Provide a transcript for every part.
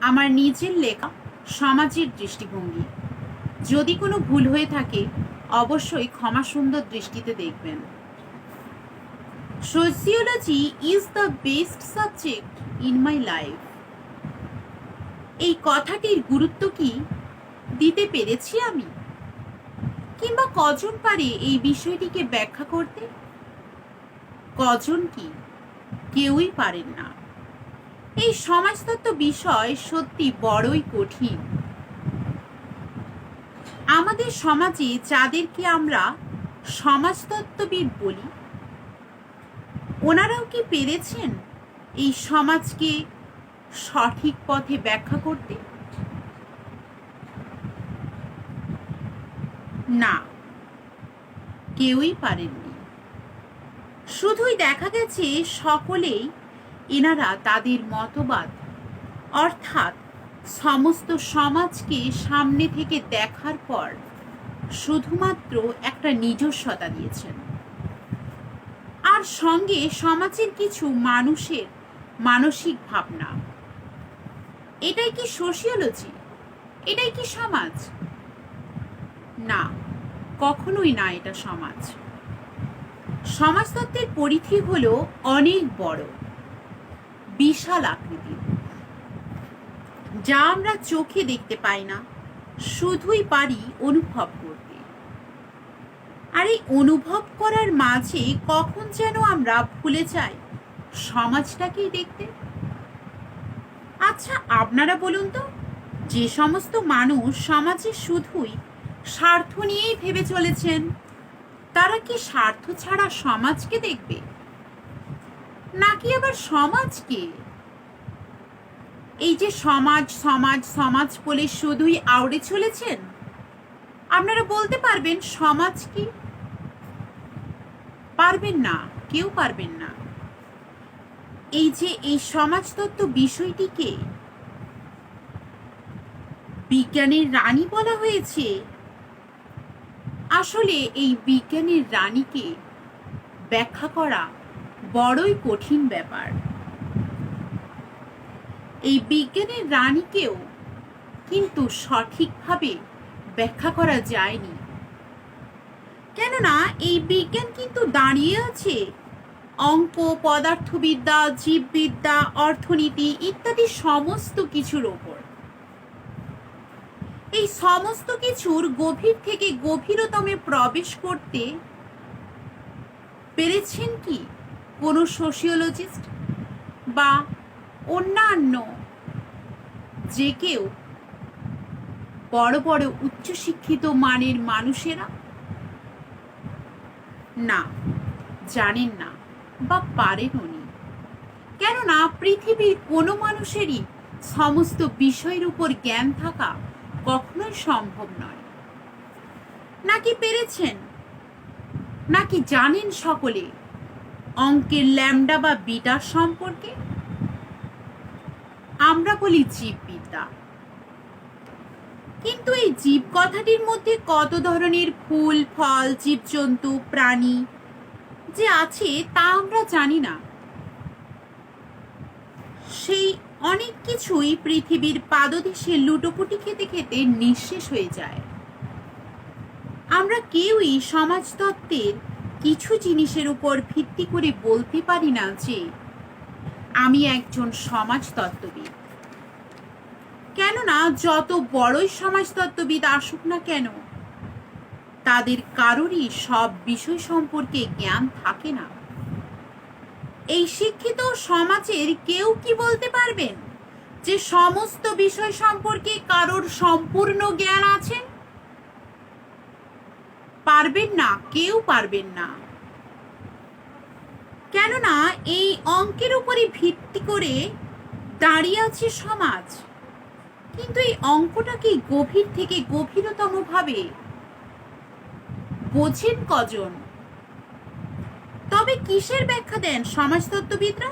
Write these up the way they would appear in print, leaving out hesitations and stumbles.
আমার নিজের লেখা সমাজের দৃষ্টিভঙ্গি। যদি কোনো ভুল হয়ে থাকে অবশ্যই ক্ষমা সুন্দর দৃষ্টিতে দেখবেন। Sociology is the best subject in my life. এই কথাটির গুরুত্ব কি দিতে পেরেছি আমি, কিংবা কজন পারে এই বিষয়টিকে ব্যাখ্যা করতে? কজন কি? কেউই পারেন না। এই সমাজতত্ত্ব বিষয় সত্যি বড়ই কঠিন। আমাদের সমাজে যাদেরকে আমরা সমাজতত্ত্ববিদ বলি, ওনারাও কি পেরেছেন এই সমাজকে সঠিক পথে ব্যাখ্যা করতে? না, কেউই পারেননি। শুধুই দেখা গেছে সকলেই এনারা তাদের মতবাদ অর্থাৎ সমস্ত সমাজকে সামনে থেকে দেখার পর শুধুমাত্র একটা নিজস্বতা দিয়েছেন, আর সঙ্গে সমাজের কিছু মানুষের মানসিক ভাবনা। এটাই কি সোশিওলজি? এটাই কি সমাজ? না, কখনোই না এটা সমাজ। সমাজতত্ত্বের পরিধি হলো অনেক বড়, বিশাল আকৃতির, যা আমরা চোখে দেখতে পাই না, শুধুই পারি অনুভব করতে। আর এই অনুভব করার মাঝে কখন যেন আমরা ভুলে যাই সমাজটাকেই দেখতে। আচ্ছা, আপনারা বলুন তো, যে সমস্ত মানুষ সমাজে শুধুই স্বার্থ নিয়েই ভেবে চলেছেন, তারা কি স্বার্থ ছাড়া সমাজকে দেখবে? নাকি আবার সমাজকে এই যে সমাজ সমাজ সমাজ বলে শুধুই আওড়ে চলেছেন? আপনারা বলতে পারবেন সমাজ কি? পারবেন না, কেউ পারবেন না। এই যে এই সমাজতত্ত্ব বিষয়টিকে বিজ্ঞানের রানী বলা হয়েছে, আসলে এই বিজ্ঞানের রানীকে ব্যাখ্যা করা বড়ই কঠিন ব্যাপার। এই বিজ্ঞানের রানীকেও কিন্তু সঠিকভাবে ব্যাখ্যা করা যায়নি, কেননা এই বিজ্ঞান কিন্তু দাঁড়িয়ে আছে অঙ্ক, পদার্থবিদ্যা, জীববিদ্যা, অর্থনীতি ইত্যাদি সমস্ত কিছুর ওপর। এই সমস্ত কিছুর গভীর থেকে গভীরতমে প্রবেশ করতে পেরেছেন কি কোনো সোশিওলজিস্ট বা অন্যান্য যে কেউ বড় বড় উচ্চশিক্ষিত মানের মানুষেরা? না, জানেন না বা পারেনও নি। কেননা পৃথিবীর কোনো মানুষেরই সমস্ত বিষয়ের উপর জ্ঞান থাকা কখনোই সম্ভব নয়। নাকি পেরেছেন? নাকি জানেন সকলে অঙ্কের ল্যামডা বা বিটা সম্পর্কে? আমরা বলি জীববিদ্যা, কিন্তু এই জীব কথাটির মধ্যে কত ধরনের ফুল, ফল, জীবজন্তু, প্রাণী যে আছে তা আমরা জানি না। সেই অনেক কিছুই পৃথিবীর পাদদেশে লুটোপুটি খেতে খেতে নিঃশেষ হয়ে যায়। আমরা কেউই সমাজতত্ত্বের কিছু জিনিসের উপর ভিত্তি করে বলতে পারি না যে আমি একজন সমাজতত্ত্ববিদ। কেননা যত বড়ই সমাজতত্ত্ববিদ আসুক না কেন, তাদের কারোরই সব বিষয় সম্পর্কে জ্ঞান থাকে না। এই শিক্ষিত সমাজের কেউ কি বলতে পারবেন যে সমস্ত বিষয় সম্পর্কে কারোর সম্পূর্ণ জ্ঞান আছে? পারবেন না, কেউ পারবেন না। কেননা এই অঙ্কের উপরে ভিত্তি করে দাঁড়িয়ে আছে সমাজ, কিন্তু এই অঙ্কটাকে গভীর থেকে গভীরতম ভাবে বোঝেন কজন? তবে কিসের ব্যাখ্যা দেন সমাজতত্ত্ববিদরা?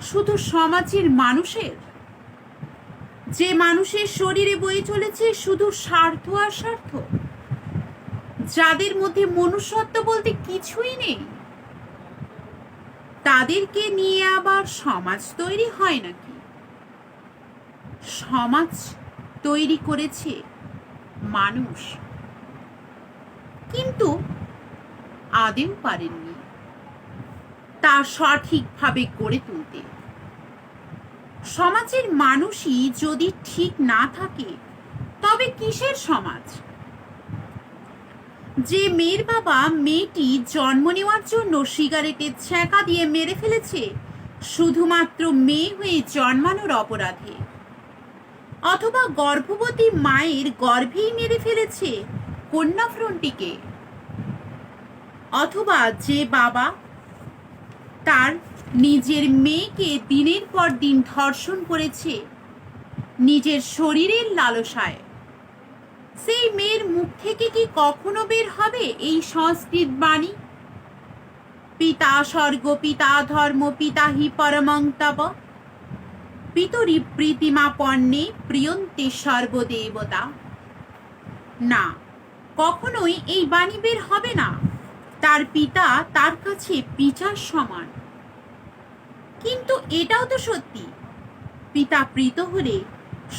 শুধু সমাজের মানুষের, যে মানুষের শরীরে বয়ে চলেছে শুধু স্বার্থ আর স্বার্থ, যাদের মধ্যে মনুষ্যত্ব বলতে কিছুই নেই, তাদেরকে নিয়ে আবার সমাজ তৈরি হয় নাকি? সমাজ তৈরি করেছে মানুষ, কিন্তু আদেও পারেননি তা সঠিকভাবে গড়ে তুলতে। সমাজের মানুষই যদি ঠিক না থাকে তবে কিসের সমাজ? যে মেয়ের বাবা মেয়েটি জন্ম নেওয়ার জন্য সিগারেটের ছ্যাঁকা দিয়ে মেরে ফেলেছে শুধুমাত্র মেয়ে হয়ে জন্মানোর অপরাধে, অথবা গর্ভবতী মায়ের গর্ভেই মেরে ফেলেছে কন্যাভ্রূণটিকে, অথবা যে বাবা তার নিজের মেয়েকে দিনের পর দিন ধর্ষণ করেছে নিজের শরীরের লালসায়, সেই মেয়ের মুখ থেকে কি কখনো বের হবে এই সংস্কৃত বাণী, পিতা স্বর্গ পিতা ধর্ম পিতা হি পরমং তপ পিতরি প্রীতিমা পণ্যে প্রিয়ন্তে সর্বদেবতা? না, কখনোই এই বাণী বের হবে না। তার পিতা তার কাছে পিতার সমান। কিন্তু এটাও তো সত্যি, পিতা প্রীত হলে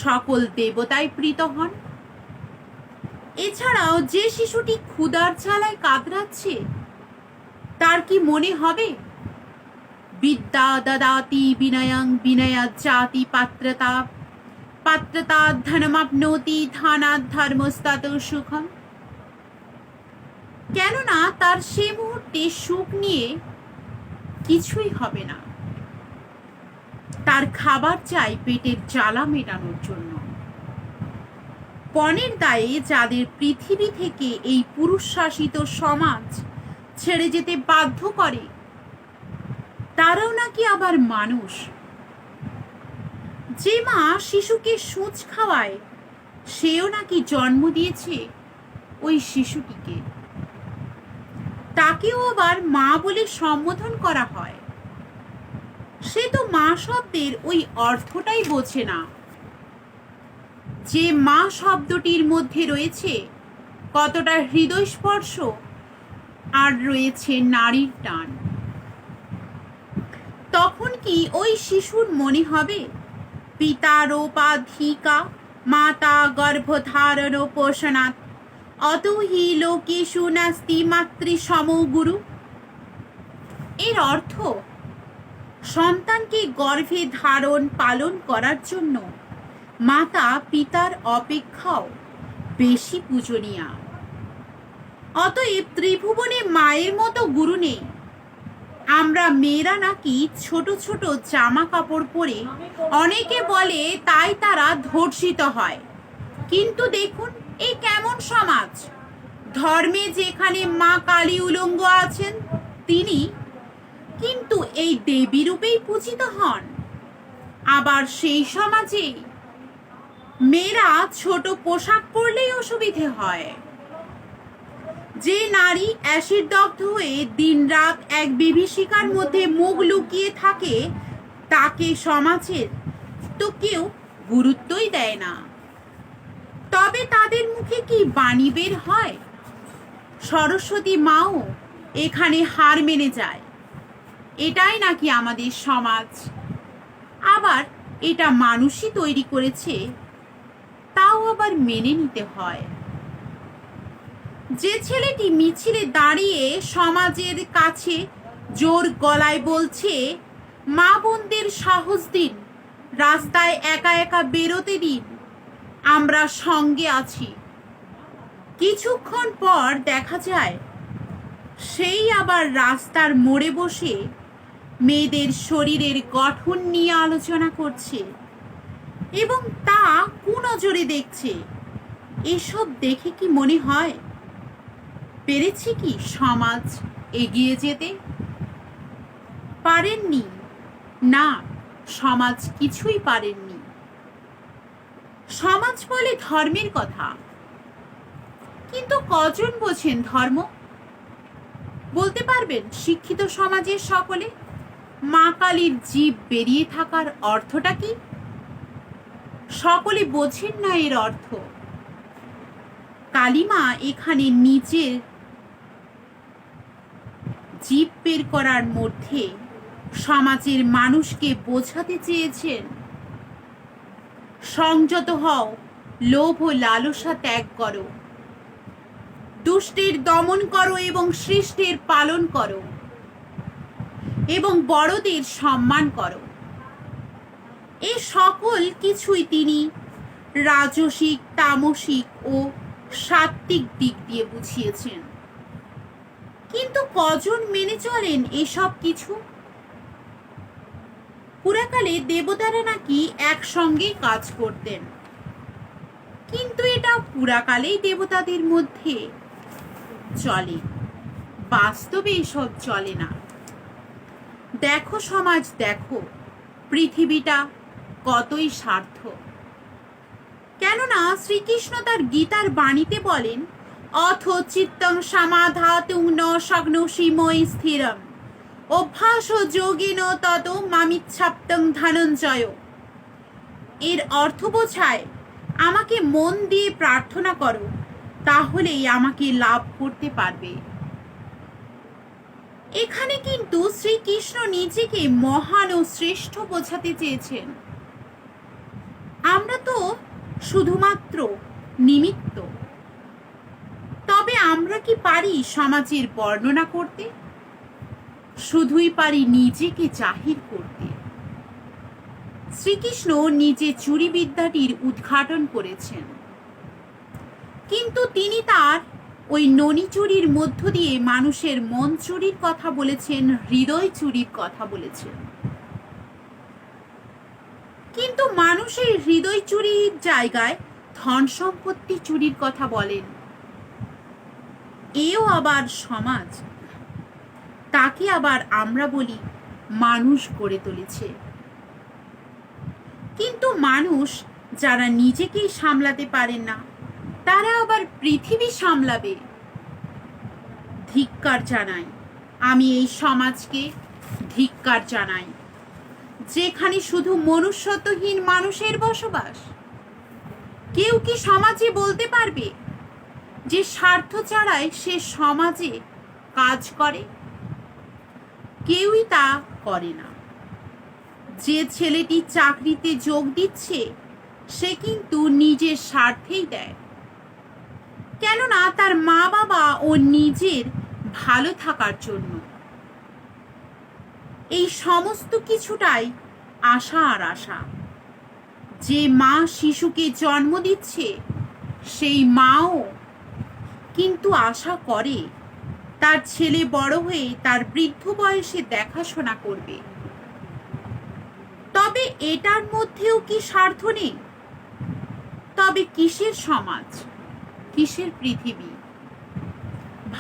সকল দেবতাই প্রীত হন। এছাড়াও যে শিশুটি ক্ষুধার জ্বালায় কাতরাচ্ছে তার কি মনে হবে বিদ্যা দদাতি বিনয়ং বিনয়া জাতি পাত্রতা পাত্রতা ধনমাপ্নোতি ধানাৎ ধর্মস্তাত সুখম? কেননা তার সে মুহূর্তে সুখ নিয়ে কিছুই হবে না, তার খাবার চাই পেটের জ্বালা মেটানোর জন্য। পণের দায়ে যাদের পৃথিবী থেকে এই পুরুষ শাসিত সমাজ ছেড়ে যেতে বাধ্য করে তারাও নাকি আবার মানুষ। যে মা শিশুকে সূচ খাওয়ায় সেও নাকি জন্ম দিয়েছে ওই শিশুটিকে, তাকেও আবার মা বলে সম্বোধন করা হয়। সে তো মা শব্দের ওই অর্থটাই বোঝে না যে মা শব্দটির মধ্যে রয়েছে কতটা হৃদয়স্পর্শ আর রয়েছে নারীর টান। তখন কি ওই শিশুর মনে হবে পিতারোপাধিকা মাতা গর্ভধারণ পোষণাৎ অত হি লোকেষু নাস্তি মাতৃসম গুরু? এর অর্থ সন্তানকে গর্ভে ধারণ পালন করার জন্য মাতা পিতার অপেক্ষাও বেশি পূজনীয়া। অতএব ত্রিভুবনে মায়ের মতো গুরু নেই। আমরা মেয়েরা নাকি ছোট ছোট জামা কাপড় পরে অনেকে বলে তাই তারা ধর্ষিত হয়। কিন্তু দেখুন এ কেমন সমাজ! ধর্মে যেখানে মা কালী উলঙ্গ আছেন তিনি কিন্তু এই দেবী রূপেই পূজিত হন। আবার সেই সমাজে মেয়েরা ছোট পোশাক পরলেই অসুবিধে হয়। যে নারী অ্যাসিড দগ্ধ হয়ে দিনরাত এক বিভীষিকার মধ্যে মুখ লুকিয়ে থাকে তাকে সমাজের তো কেউ গুরুত্বই দেয় না। তবে তাদের মুখে কি বাণী বের হয়? সরস্বতী মাও এখানে হার মেনে যায়। এটাই নাকি আমাদের সমাজ। আবার এটা মানুষই তৈরি করেছে, তাও আবার মেনে নিতে হয়। যে ছেলেটি মিছিলে দাঁড়িয়ে সমাজের কাছে জোর গলায় বলছে মা বোনদের সাহস দিন, রাস্তায় একা একা বেরোতে দিন, আমরা সঙ্গে আছি, কিছুক্ষণ পর দেখা যায় সেই আবার রাস্তার মোড়ে বসে মেয়েদের শরীরের গঠন নিয়ে আলোচনা করছে এবং তা কুনজরে দেখছে। এসব দেখে কি মনে হয় পেরেছে কি সমাজ এগিয়ে যেতে? পারেননি। না, সমাজ কিছুই পারেননি। সমাজ বলে ধর্মের কথা, কিন্তু কজন বোঝেন ধর্ম? বলতে পারবেন শিক্ষিত সমাজের সকলে? মা কালীর জীব বেরিয়ে থাকার অর্থটা কি? সকলে বোঝেন না এর অর্থ। কালীমা এখানে নিজের জীব বের করার মধ্যে সমাজের মানুষকে বোঝাতে চেয়েছেন সংযত হও, লোভ ও লালসা ত্যাগ করো, দুষ্টের দমন করো এবং সৃষ্টির পালন করো এবং বড়দের সম্মান করো। এই সকল কিছুই তিনি রাজসিক, তামসিক ও সাত্ত্বিক দিক দিয়ে বুঝিয়েছেন। কিন্তু কজন মেনে চলেন এসব কিছু? পুরাকালে দেবতারা নাকি একসঙ্গে কাজ করতেন, কিন্তু এটা পুরাকালেই দেবতাদের মধ্যে চলে, বাস্তবে এসব চলে না। দেখো সমাজ, দেখো পৃথিবীটা কতই স্বার্থ। কেননা শ্রীকৃষ্ণ তার গীতার বাণীতে বলেন, অথ চিত্তং সমাধাতুং ন শক্নোষি ময়ি স্থিরম অভ্যাস যোগেন তত মামিচ্ছাপ্তং ধনঞ্জয়। এর অর্থ বোঝায়, আমাকে মন দিয়ে প্রার্থনা করো, তাহলেই আমাকে লাভ করতে পারবে। এখানে কিন্তু শ্রীকৃষ্ণ নিজেকে মহান ও শ্রেষ্ঠ বোঝাতে চেয়েছেন। আমরা তো শুধুমাত্র নিমিত্ত। তবে আমরা কি পারি সমাজের বর্ণনা করতে? শুধুই পারি নিজেকে জাহির করতে। শ্রীকৃষ্ণ নিজে চুরি বিদ্যাটির উদ্ঘাটন করেছেন, কিন্তু তিনি তার ওই ননি চুরির মধ্য দিয়ে মানুষের মন চুরির কথা বলেছেন, হৃদয় চুরির কথা বলেছেন। কিন্তু মানুষের হৃদয় চুরির জায়গায় ধন সম্পত্তি চুরির কথা বলেন। এও আবার সমাজ, তাকে আবার আমরা বলি মানুষ গড়ে তুলেছে। কিন্তু মানুষ যারা নিজেকেই সামলাতে পারেন না, তারা আবার পৃথিবী সামলাবে। ধিক্কার জানাই, আমি এই সমাজকে ধিক্কার জানাই, যেখানে শুধু মনুষ্যত্বহীন মানুষের বসবাস। কেউ কি সমাজে বলতে পারবে যে স্বার্থ ছাড়াই সে সমাজে কাজ করে? কেউই তা করে না। যে ছেলেটি চাকরিতে যোগ দিচ্ছে, সে কিন্তু নিজের স্বার্থেই দেয়, কেননা তার মা বাবা ও নিজের ভালো থাকার জন্য। এই সমস্ত কিছুটাই আশা আর আশা। যে মা শিশুকে জন্ম দিচ্ছে, সেই মাও কিন্তু আশা করে তার ছেলে বড় হয়ে তার বৃদ্ধ বয়সে দেখাশোনা করবে। তবে এটার মধ্যেও কি স্বার্থ নেই? তবে কিসের সমাজ, কিসের পৃথিবী?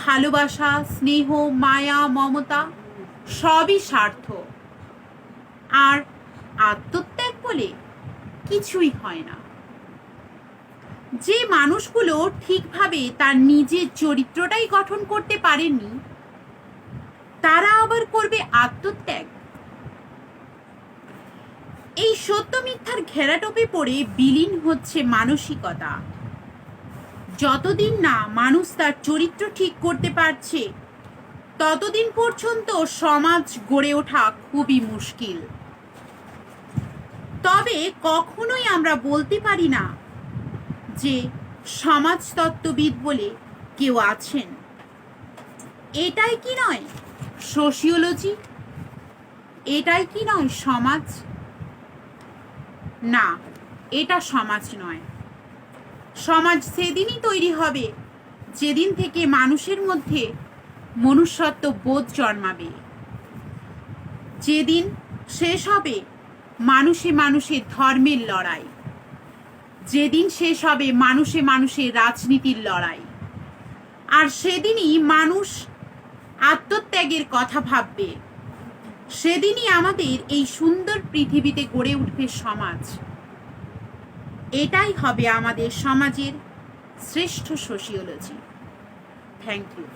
ভালোবাসা, স্নেহ, মায়া, মমতা সবই স্বার্থ, আর আত্মত্যাগ বলে কিছুই হয় না। যে মানুষগুলো ঠিকভাবে তার নিজের চরিত্রটাই গঠন করতে পারেননি, তারা আবার করবে আত্মত্যাগ। এই সত্য মিথ্যার ঘেরাটোপে পড়ে বিলীন হচ্ছে মানসিকতা। যতদিন না মানুষ তার চরিত্র ঠিক করতে পারছে, ততদিন পর্যন্ত সমাজ গড়ে ওঠা খুবই মুশকিল। তবে কখনোই আমরা বলতে পারি না যে সমাজতত্ত্ববিদ বলে কেউ আছেন। এটাই কি নয় সোশিওলজি? এটাই কি নয় সমাজ? না, এটা সমাজ নয়। সমাজ সেদিনই তৈরি হবে যেদিন থেকে মানুষের মধ্যে মনুষ্যত্ব বোধ জন্মাবে, যেদিন শেষ হবে মানুষে মানুষে ধর্মের লড়াই, যেদিন শেষ হবে মানুষে মানুষে রাজনীতির লড়াই, আর সেদিনই মানুষ আত্মত্যাগের কথা ভাববে। সেদিনই আমাদের এই সুন্দর পৃথিবীতে গড়ে উঠবে সমাজ। এটাই হবে আমাদের সমাজের শ্রেষ্ঠ সোশিওলজি। Thank you.